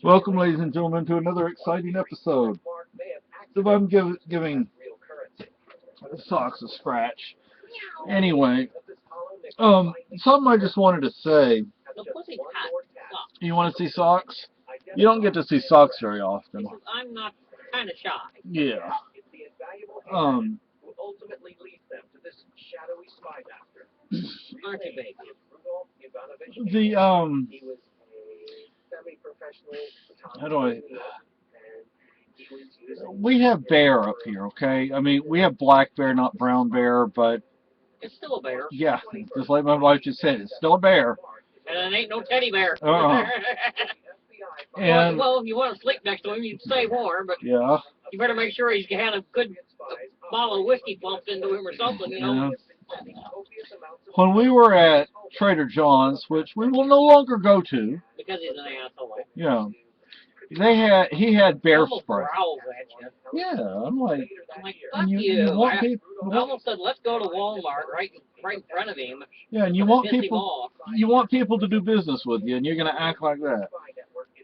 Welcome, ladies and gentlemen, to another exciting episode. If I'm giving socks a scratch. Anyway, something I just wanted to say. You want to see socks? You don't get to see socks very often. I'm not kind of shy. Yeah. Aren't you, baby? How do I? We have bear up here, okay? I mean, we have black bear, not brown bear, but It's still a bear. yeah, just like my wife just said, it's still a bear. And it ain't no teddy bear. And well, if you want to sleep next to him, you can stay warm, but yeah, you better make sure he's had a good bottle of whiskey bumped into him or something, you know. Yeah. When we were at Trader John's, which we will no longer go to, because he's an asshole. Yeah. He had bear spray. Growls at you. Yeah, I'm like, fuck you. You want people, I almost said, let's go to Walmart right in front of him. Yeah, and you want people to do business with you, and you're gonna act like that.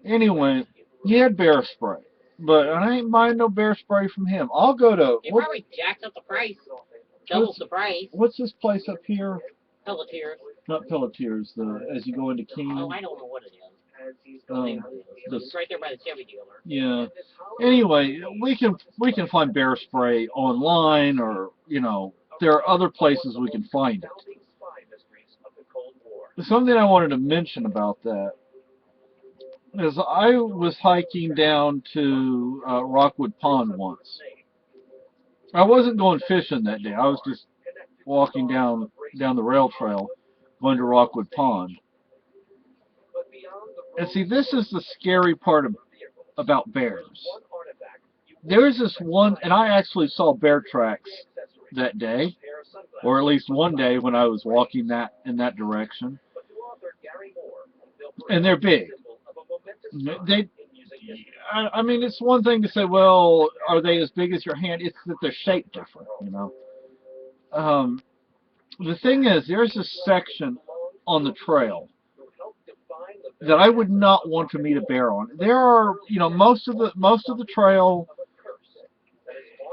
Anyway, he had bear spray, but I ain't buying no bear spray from him. I'll go to. He probably jacked up the price, doubles the price. What's this place up here? Pelletiers. Not Pelletiers. As you go into King. Oh, I don't know what it is. It's right there by the Chevy dealer. Yeah. Anyway, we can find bear spray online, or there are other places we can find it. Something I wanted to mention about that is I was hiking down to Rockwood Pond once. I wasn't going fishing that day. I was just walking down the rail trail going to Rockwood Pond. And see, this is the scary part about bears. There's this one, and I actually saw bear tracks that day, or at least one day when I was walking in that direction. And they're big. I mean, it's one thing to say, well, are they as big as your hand? It's that they're shaped different, The thing is, there's a section on the trail that I would not want to meet a bear on. There are, most of the trail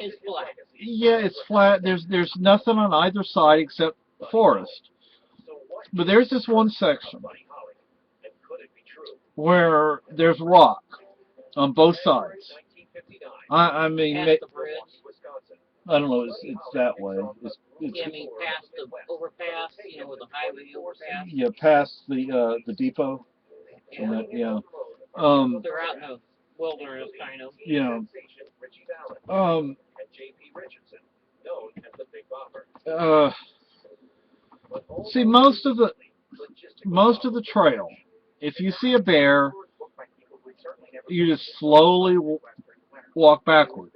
is flat. Yeah, it's flat. There's nothing on either side except forest. But there's this one section where there's rock on both sides. I mean, I don't know. It's that way. Yeah, I mean, past the overpass, with the highway overpass. Yeah, past the depot. Yeah. Yeah. They're out in the wilderness, kind of. Yeah. See, most of the trail, if you see a bear, you just slowly walk backward.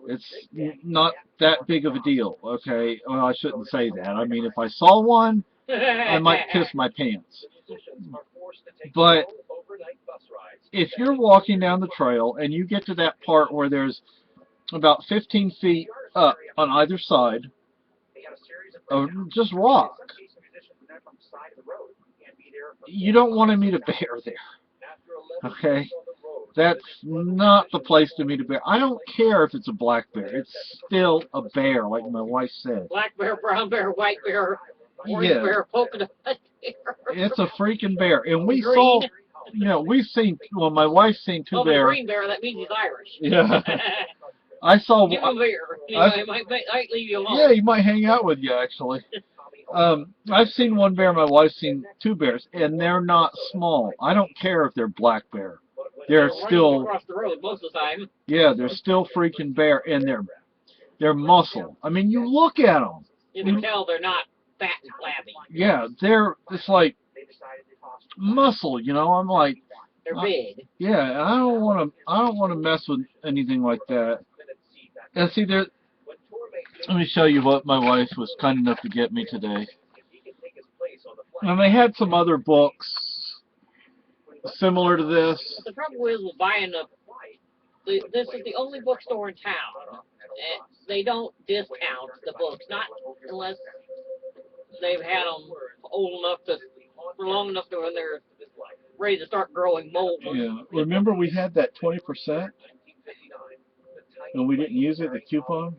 It's not that big of a deal, okay? Well, I shouldn't say that. I mean, if I saw one, I might piss my pants. But if you're walking down the trail and you get to that part where there's about 15 feet up on either side of just rock, you don't want to meet a bear there. Okay? That's not the place to meet a bear. I don't care if it's a black bear. It's still a bear, like my wife said. Black bear, brown bear, white bear, orange bear, polka dot bear. It's a freaking bear. And we saw, my wife's seen two bears. Green bear, that means he's Irish. Yeah. I saw. Give him a beer. He might leave you alone. Yeah, he might hang out with you, actually. I've seen one bear. My wife's seen two bears, and they're not small. I don't care if they're black bear. They're still across the road most of the time. Yeah, they're still freaking bear, and they're muscle. I mean, you look at them. You can tell they're not fat and flabby. Yeah, it's like muscle. I'm like. They're big. Yeah, I don't want to mess with anything like that. And see, let me show you what my wife was kind enough to get me today. And they had some other books similar to this. But the trouble is with buying this is the only bookstore in town. They don't discount the books, not unless they've had them for long enough to when they're ready to start growing mold. Yeah. Remember we had that 20% and we didn't use it, the coupon?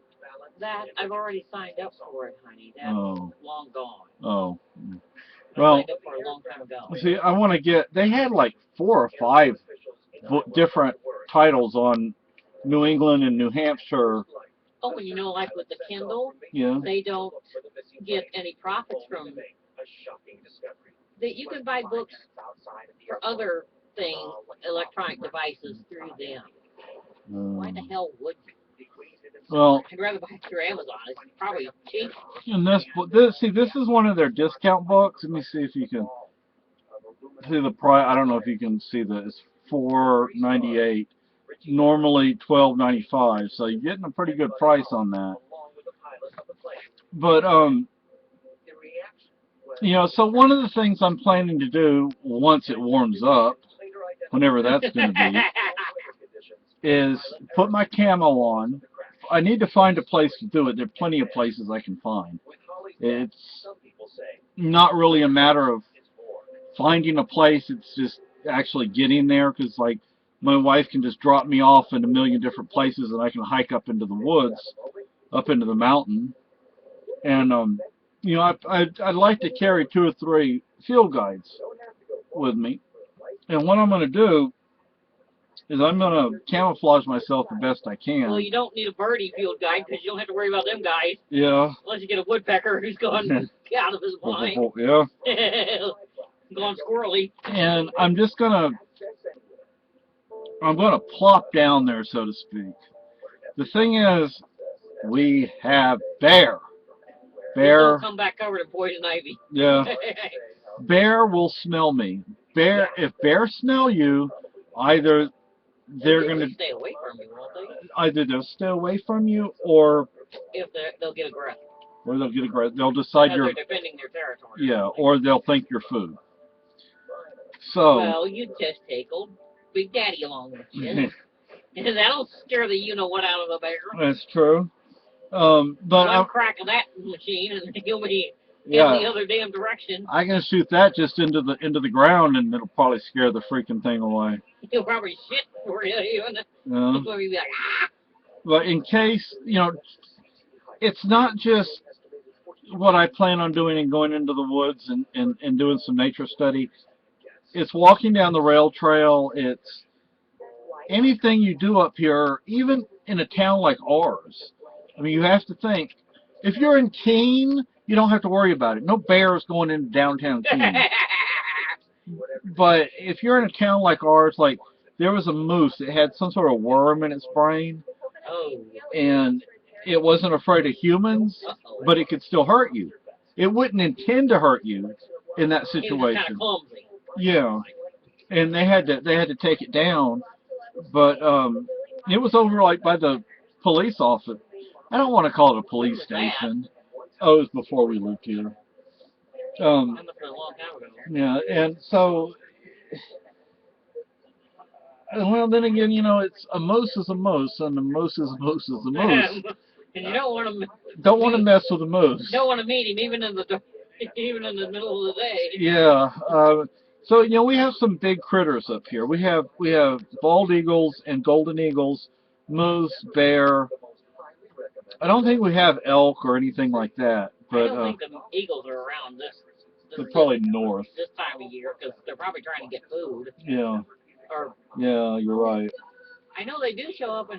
That I've already signed up for it, honey. That's Oh. long gone. Oh. I Well, signed up for it a long time ago. see, I want to get, they had like 4 or 5 different titles on New England and New Hampshire. Oh, and you know, like with the Kindle, Yeah. they don't get any profits from. You can buy books for other things, electronic devices through them. Why the hell would you? Well, I'd rather buy it through Amazon. It's probably cheaper. and this is one of their discount books. Let me see if you can see the price. I don't know if you can see that. It's $4.98. Normally $12.95. So you're getting a pretty good price on that. But you know, so one of the things I'm planning to do once it warms up, whenever that's going to be, is put my camo on. I need to find a place to do it. There are plenty of places I can find. It's not really a matter of finding a place. It's just actually getting there, because like my wife can just drop me off in a million different places and I can hike up into the woods, up into the mountain. And you know, I'd like to carry 2 or 3 field guides with me. And what I'm going to do is I'm going to camouflage myself the best I can. Well, you don't need a birdie field guide because you don't have to worry about them guys. Yeah. Unless you get a woodpecker who's gone out of his mind. Yeah. Gone squirrely. And I'm gonna plop down there, so to speak. The thing is, we have bear. Bear. Don't come back covered in poison ivy. Yeah. Bear will smell me. If bear smell you, either they're gonna stay away from you, won't they? Either they'll stay away from you, or if they'll get aggressive. Or they'll get aggressive. They'll decide you're defending their territory. Yeah, or they'll think you're food. So. Well, you just take old Big Daddy along with you. And that'll scare the you-know-what out of the bear. That's true. But I'm cracking that machine, and he'll be in the other damn direction. I can shoot that just into the ground, and it'll probably scare the freaking thing away. He'll probably shit for you, even. Yeah. He'll be like, ah! But in case, you know, it's not just what I plan on doing and going into the woods and doing some nature study. It's walking down the rail trail. It's anything you do up here, even in a town like ours. I mean, you have to think, if you're in Keene, you don't have to worry about it. No bears going into downtown Keene. But if you're in a town like ours, like there was a moose that had some sort of worm in its brain, and it wasn't afraid of humans, but it could still hurt you. It wouldn't intend to hurt you in that situation. Yeah, and they had to take it down, but it was over like by the police office. I don't want to call it a police station. Oh, it was before we lived here. Yeah, and so, well, then again, you know, it's a moose is a moose, and a moose is a moose is a moose. And you don't want to mess with a moose. Don't want to meet him even in the middle of the day. Yeah. So you know, we have some big critters up here. We have bald eagles and golden eagles, moose, bear. I don't think we have elk or anything like that. But I don't think the eagles are around this. They're probably north. This time of year, because they're probably trying to get food. Yeah. Yeah, you're right. I know they do show up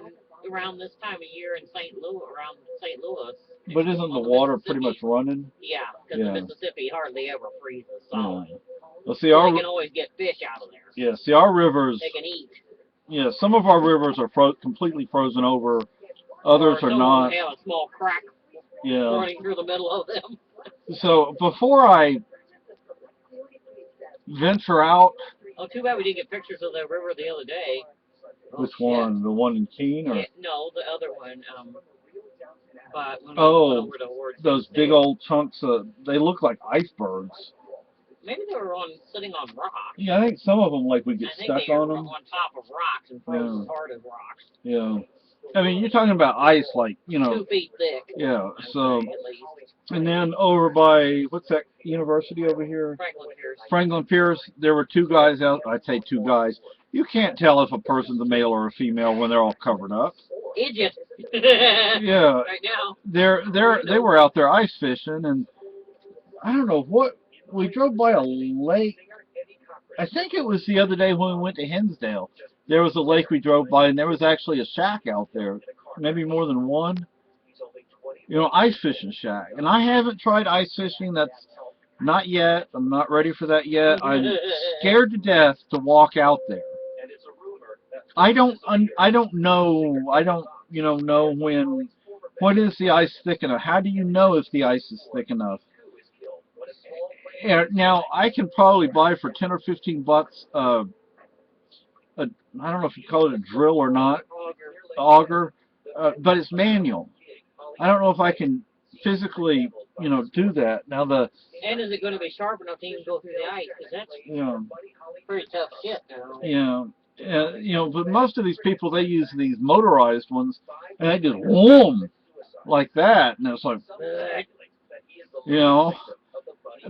around this time of year in around St. Louis. But isn't the water pretty much running? Yeah, because the Mississippi hardly ever freezes solid. Yeah. Well, see, they can always get fish out of there. Yeah, see, our rivers. They can eat. Yeah, some of our rivers are completely frozen over. Others are not. They have a small crack running through the middle of them. So before I venture out. Oh, too bad we didn't get pictures of the river the other day. Which one? The one in Keene? Or? No, the other one. But when those big old chunks of, they look like icebergs. Maybe they were sitting on rocks. Yeah, I think some of them like we get stuck on them. On top of rocks and frozen as hard as rocks. Yeah. I mean, you're talking about ice like, you know. 2 feet thick. Yeah, so And then over by, what's that university over here? Franklin Pierce. Franklin Pierce, there were two guys out. I'd say two guys. You can't tell if a person's a male or a female when they're all covered up. Idiot. Yeah, Right now. they were out there ice fishing, and I don't know what, we drove by a lake. I think it was the other day when we went to Hinsdale. There was a lake we drove by, and there was actually a shack out there, maybe more than one. You know, ice fishing shack. And I haven't tried ice fishing. That's not yet. I'm not ready for that yet. I'm scared to death to walk out there. I don't know. I don't, know when is the ice thick enough? How do you know if the ice is thick enough? And now I can probably buy for 10 or 15 bucks I don't know if you call it a drill or not, auger, but it's manual. I don't know if I can physically, do that. Now and is it going to be sharp enough to even go through the ice? Because that's pretty tough shit now. But most of these people, they use these motorized ones, and they just whoom like that, and it's like,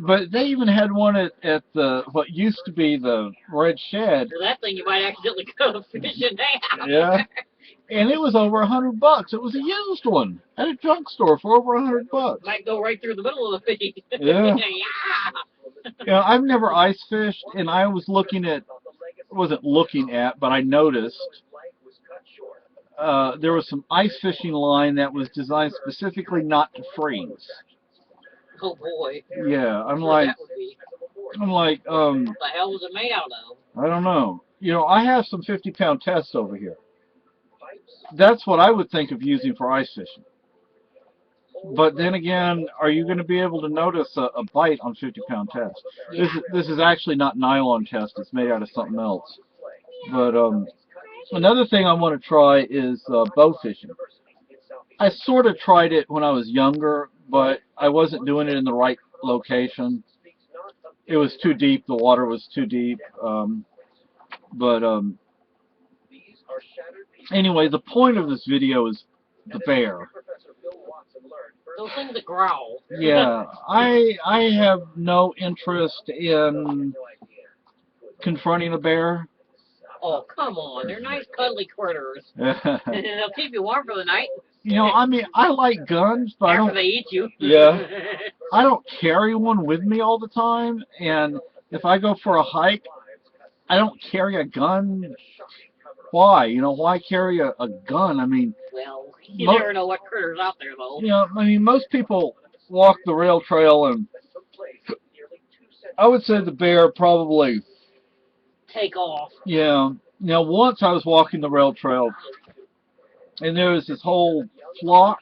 But they even had one at the what used to be the Red Shed. So that thing you might accidentally go fishing now. Yeah. And it was over $100. It was a used one at a junk store for over $100. Might go right through the middle of the fish. Yeah. Yeah. I've never ice fished, and I was wasn't looking at, but I noticed there was some ice fishing line that was designed specifically not to freeze. Oh boy. Yeah, I'm What like, the hell was it made out of? I don't know. I have some 50-pound tests over here. That's what I would think of using for ice fishing. But then again, are you going to be able to notice a bite on 50-pound test? This is actually not nylon test. It's made out of something else. But another thing I want to try is bow fishing. I sort of tried it when I was younger, but I wasn't doing it in the right location. It was too deep. The water was too deep. Anyway, the point of this video is the bear. Those things that growl. Yeah, I have no interest in confronting a bear. Oh, come on. They're nice, cuddly critters. They'll keep you warm for the night. I like guns, but After they eat you. Yeah. I don't carry one with me all the time, and if I go for a hike, I don't carry a gun. Why? Why carry a gun? Well, you never know what critter's out there, though. Most people walk the rail trail, and I would say the bear probably take off. Yeah. Once I was walking the rail trail, and there was this whole flock,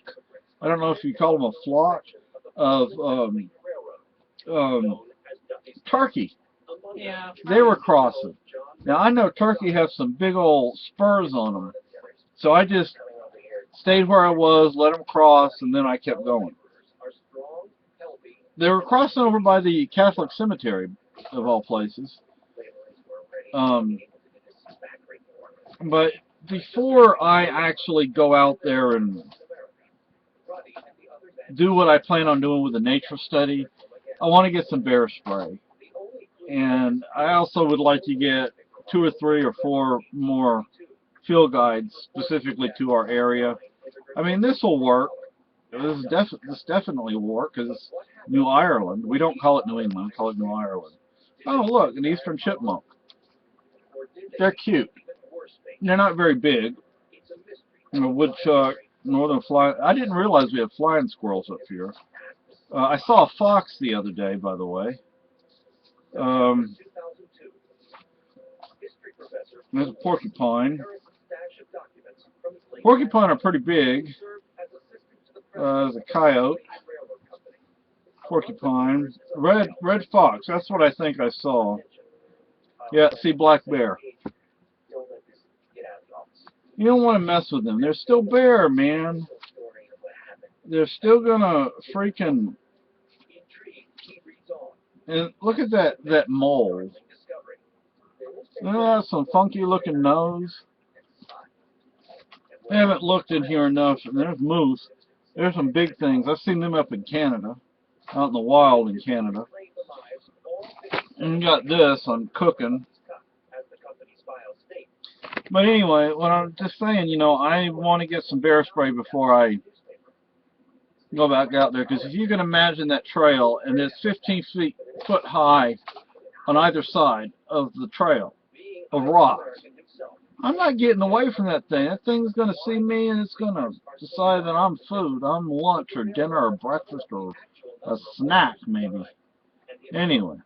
I don't know if you call them a flock, of turkey. Yeah. They were crossing. Now, I know turkey have some big old spurs on them, so I just stayed where I was, let them cross, and then I kept going. They were crossing over by the Catholic cemetery, of all places. But before I actually go out there and do what I plan on doing with the nature study, I want to get some bear spray. And I also would like to get 2 or 3 or 4 more field guides specifically to our area. This will work. This definitely will work because it's New Ireland. We don't call it New England, we call it New Ireland. Oh, look, an eastern chipmunk. They're cute. They're not very big. Woodchuck, northern fly. I didn't realize we have flying squirrels up here. I saw a fox the other day, by the way. There's a porcupine. Porcupine are pretty big. There's a coyote. Porcupine. Red fox. That's what I think I saw. Yeah, see, black bear. You don't want to mess with them. They're still bear, man. They're still gonna freaking... And look at that mole. That's some funky looking nose. I haven't looked in here enough. And there's moose. There's some big things. I've seen them up in Canada, out in the wild in Canada. And you got this on cooking. But anyway, what I'm just saying, you know, I want to get some bear spray before I go back out there. Because if you can imagine that trail, and it's 15 foot high on either side of the trail of rocks. I'm not getting away from that thing. That thing's going to see me and it's going to decide that I'm food. I'm lunch or dinner or breakfast or a snack maybe. Anyway.